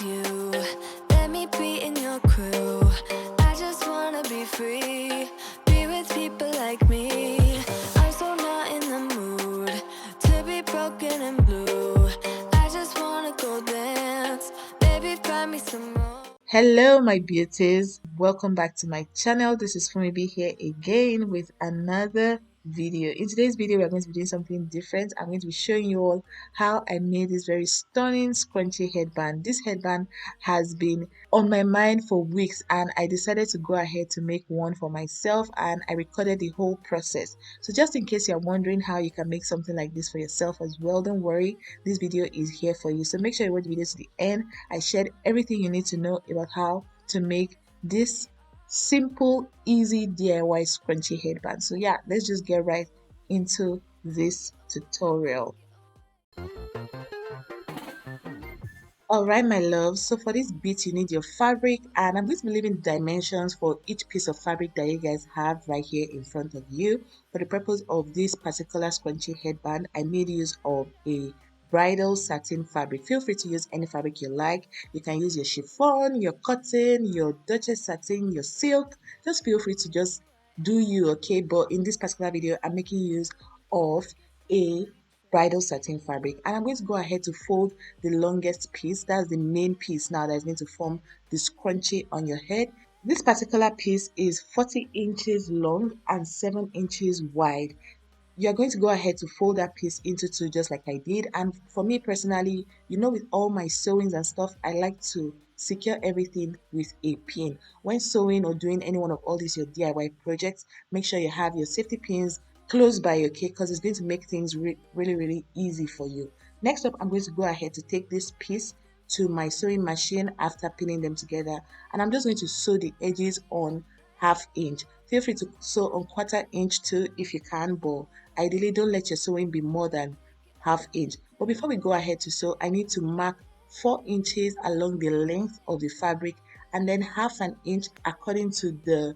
you. Let me be in your crew. I just wanna be free. Be with people like me. I'm so not in the mood to be broken and blue. I just wanna go dance. Baby, find me some more. Hello my beauties, welcome back to my channel. This is Fumibi here again with another video. In today's video we're going to be doing something different. I'm going to be showing you all how I made this very stunning scrunchy headband. This headband has been on my mind for weeks and I decided to go ahead to make one for myself, and I recorded the whole process. So just in case you're wondering how you can make something like this for yourself as well, don't worry, this video is here for you. So make sure you watch the video to the end. I shared everything you need to know about how to make this simple, easy DIY scrunchy headband. So yeah, let's just get right into this tutorial. Alright my loves, so for this bit you need your fabric, and I'm going to be leaving dimensions for each piece of fabric that you guys have right here in front of you. For the purpose of this particular scrunchy headband, I made use of a bridal satin fabric. Feel free to use any fabric you like. You can use your chiffon, your cotton, your Duchess satin, your silk. Just feel free to just do you, okay? But in this particular video I'm making use of a bridal satin fabric, and I'm going to go ahead to fold the longest piece. That's the main piece now that is going to form the scrunchie on your head. This particular piece is 40 inches long and 7 inches wide. You're going to go ahead to fold that piece into two just like I did. And for me personally, you know, with all my sewings and stuff, I like to secure everything with a pin. When sewing or doing any one of all these your DIY projects, make sure you have your safety pins close by, okay, because it's going to make things really easy for you. Next up, I'm going to go ahead to take this piece to my sewing machine after pinning them together, and I'm just going to sew the edges on ½ inch. Feel free to sew on ¼ inch too if you can, but ideally don't let your sewing be more than ½ inch. But before we go ahead to sew, I need to mark 4 inches along the length of the fabric, and then ½ inch according to the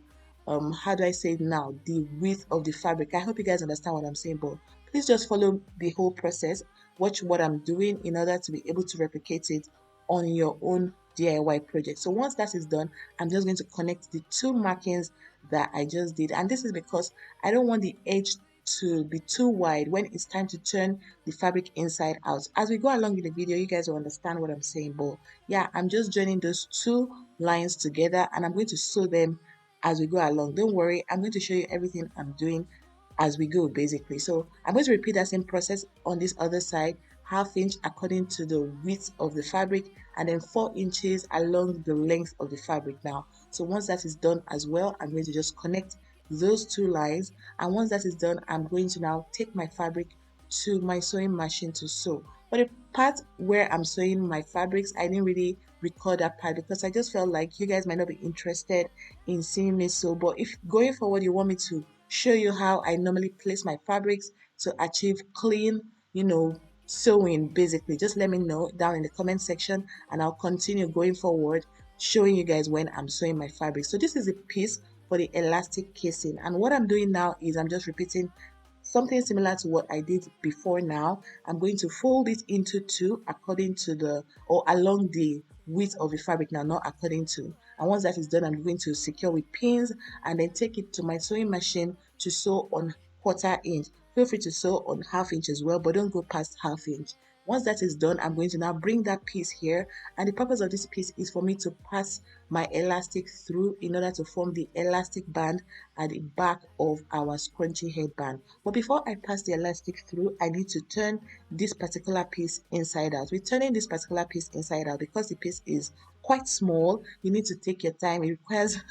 how do I say it now, the width of the fabric. I hope you guys understand what I'm saying, but please just follow the whole process, watch what I'm doing in order to be able to replicate it on your own DIY project. So once that is done, I'm just going to connect the two markings that I just did, and this is because I don't want the edge to be too wide when it's time to turn the fabric inside out. As we go along in the video, you guys will understand what I'm saying, but yeah, I'm just joining those two lines together and I'm going to sew them as we go along. Don't worry, I'm going to show you everything I'm doing as we go basically. So I'm going to repeat that same process on this other side, ½ inch according to the width of the fabric, and then 4 inches along the length of the fabric now. So once that is done as well, I'm going to just connect those two lines, and once that is done, I'm going to now take my fabric to my sewing machine to sew. But the part where I'm sewing my fabrics, I didn't really record that part because I just felt like you guys might not be interested in seeing me sew. But if going forward you want me to show you how I normally place my fabrics to achieve clean, you know, sewing basically, just let me know down in the comment section and I'll continue going forward showing you guys when I'm sewing my fabric. So this is a piece for the elastic casing, and what I'm doing now is I'm just repeating something similar to what I did before. Now I'm going to fold it into two according to the, or along the width of the fabric now, not according to. And once that is done, I'm going to secure with pins and then take it to my sewing machine to sew on ¼ inch. Feel free to sew on ½ inch as well, but don't go past ½ inch. Once that is done, I'm going to now bring that piece here, and the purpose of this piece is for me to pass my elastic through in order to form the elastic band at the back of our scrunchy headband. But before I pass the elastic through, I need to turn this particular piece inside out. With turning this particular piece inside out, because the piece is quite small, you need to take your time. It requires it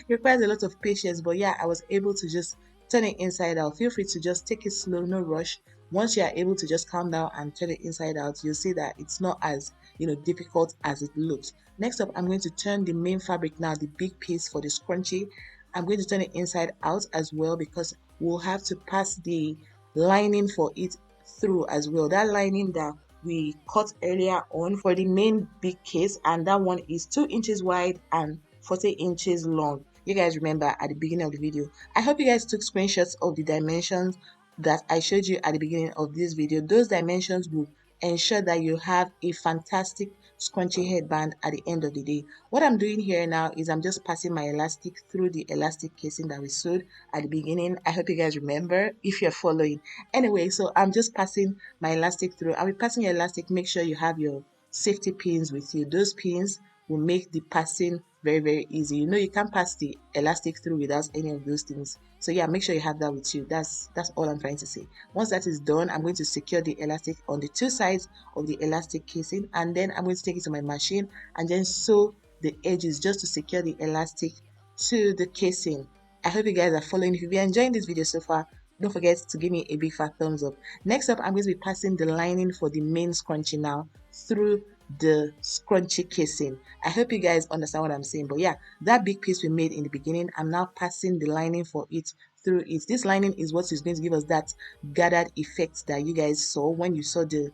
requires a lot of patience, but yeah, I was able to just turn it inside out. Feel free to just take it slow, no rush. Once you are able to just calm down and turn it inside out, you'll see that it's not as, you know, difficult as it looks. Next up, I'm going to turn the main fabric now, the big piece for the scrunchie. I'm going to turn it inside out as well because we'll have to pass the lining for it through as well. That lining that we cut earlier on for the main big case, and that one is 2 inches wide and 40 inches long. You guys remember at the beginning of the video. I hope you guys took screenshots of the dimensions that I showed you at the beginning of this video. Those dimensions will ensure that you have a fantastic scrunchy headband at the end of the day. What I'm doing here now is I'm just passing my elastic through the elastic casing that we sewed at the beginning. I hope you guys remember if you're following. Anyway, so I'm just passing my elastic through. And with passing your elastic, make sure you have your safety pins with you. Those pins will make the passing very easy. You know, you can't pass the elastic through without any of those things. So yeah, make sure you have that with you. That's all I'm trying to say. Once that is done, I'm going to secure the elastic on the two sides of the elastic casing, and then I'm going to take it to my machine and then sew the edges just to secure the elastic to the casing. I hope you guys are following. If you've been enjoying this video so far, don't forget to give me a big fat thumbs up. Next up, I'm going to be passing the lining for the main scrunchie now through the scrunchie casing. I hope you guys understand what I'm saying. But yeah, that big piece we made in the beginning, I'm now passing the lining for it through it. This lining is what is going to give us that gathered effect that you guys saw when you saw the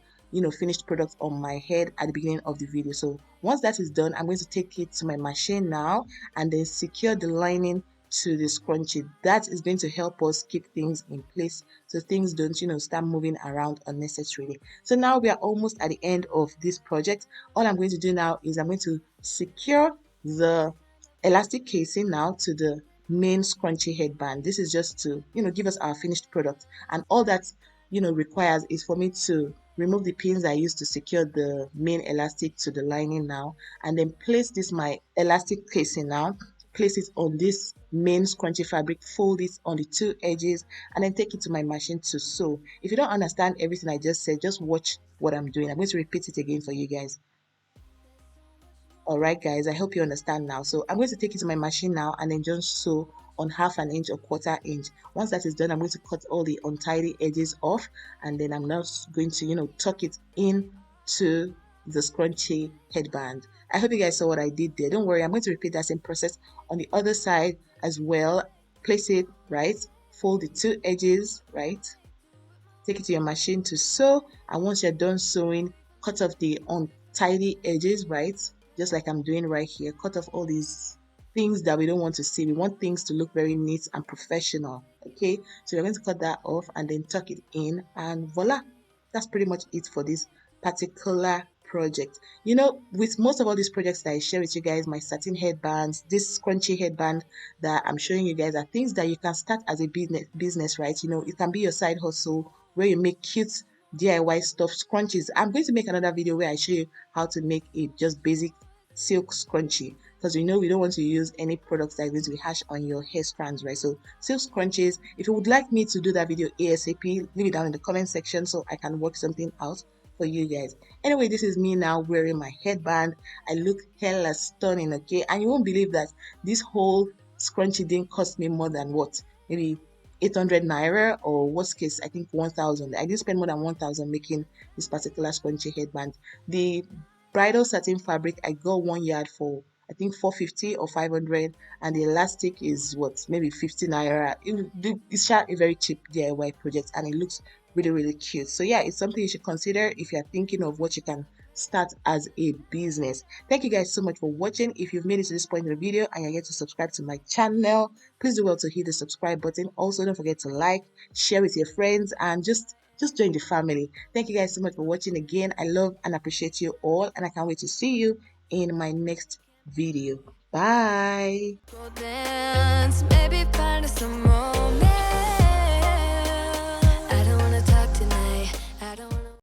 finished product on my head at the beginning of the video. So once that is done, I'm going to take it to my machine now and then secure the lining to the scrunchie. That is going to help us keep things in place so things don't start moving around unnecessarily. So now we are almost at the end of this project. All I'm going to do now is I'm going to secure the elastic casing now to the main scrunchie headband. This is just to give us our finished product, and all that requires is for me to remove the pins I used to secure the main elastic to the lining now, and then place this my elastic casing now, place it on this main scrunchie fabric, fold it on the two edges, and then take it to my machine to sew. If you don't understand everything I just said, just watch what I'm doing. I'm going to repeat it again for you guys. All right, guys, I hope you understand now. So I'm going to take it to my machine now and then just sew on 1/2 inch or 1/4 inch. Once that is done, I'm going to cut all the untidy edges off, and then I'm now going to tuck it in to the scrunchie headband. I hope you guys saw what I did there. Don't worry, I'm going to repeat that same process on the other side as well. Place it right, fold the two edges right, take it to your machine to sew, and once you're done sewing, cut off the untidy edges right, just like I'm doing right here. Cut off all these things that we don't want to see. We want things to look very neat and professional. Okay, so we're going to cut that off and then tuck it in, and voila, that's pretty much it for this particular project. With most of all these projects that I share with you guys, my satin headbands, this scrunchy headband that I'm showing you guys, are things that you can start as a business, right? It can be your side hustle where you make cute DIY stuff, scrunchies. I'm going to make another video where I show you how to make a just basic silk scrunchie, because we don't want to use any products that are going to be harsh on your hair strands, right? So silk scrunchies, if you would like me to do that video ASAP, leave it down in the comment section so I can work something out for you guys. Anyway, this is me now wearing my headband. I look hella stunning, okay? And you won't believe that this whole scrunchie didn't cost me more than what? Maybe 800 naira, or worst case, I think 1,000. I didn't spend more than 1,000 making this particular scrunchie headband. The bridal satin fabric I got 1 yard for I think 450 or 500, and the elastic is what, maybe 50 naira. It's a very cheap DIY project, and it looks really cute. So yeah, it's something you should consider if you're thinking of what you can start as a business. Thank you guys so much for watching. If you've made it to this point in the video and you're yet to subscribe to my channel, please do well to hit the subscribe button. Also, don't forget to like, share with your friends, and just join the family. Thank you guys so much for watching again. I love and appreciate you all, and I can't wait to see you in my next video. Bye. Go dance, maybe find us some romance.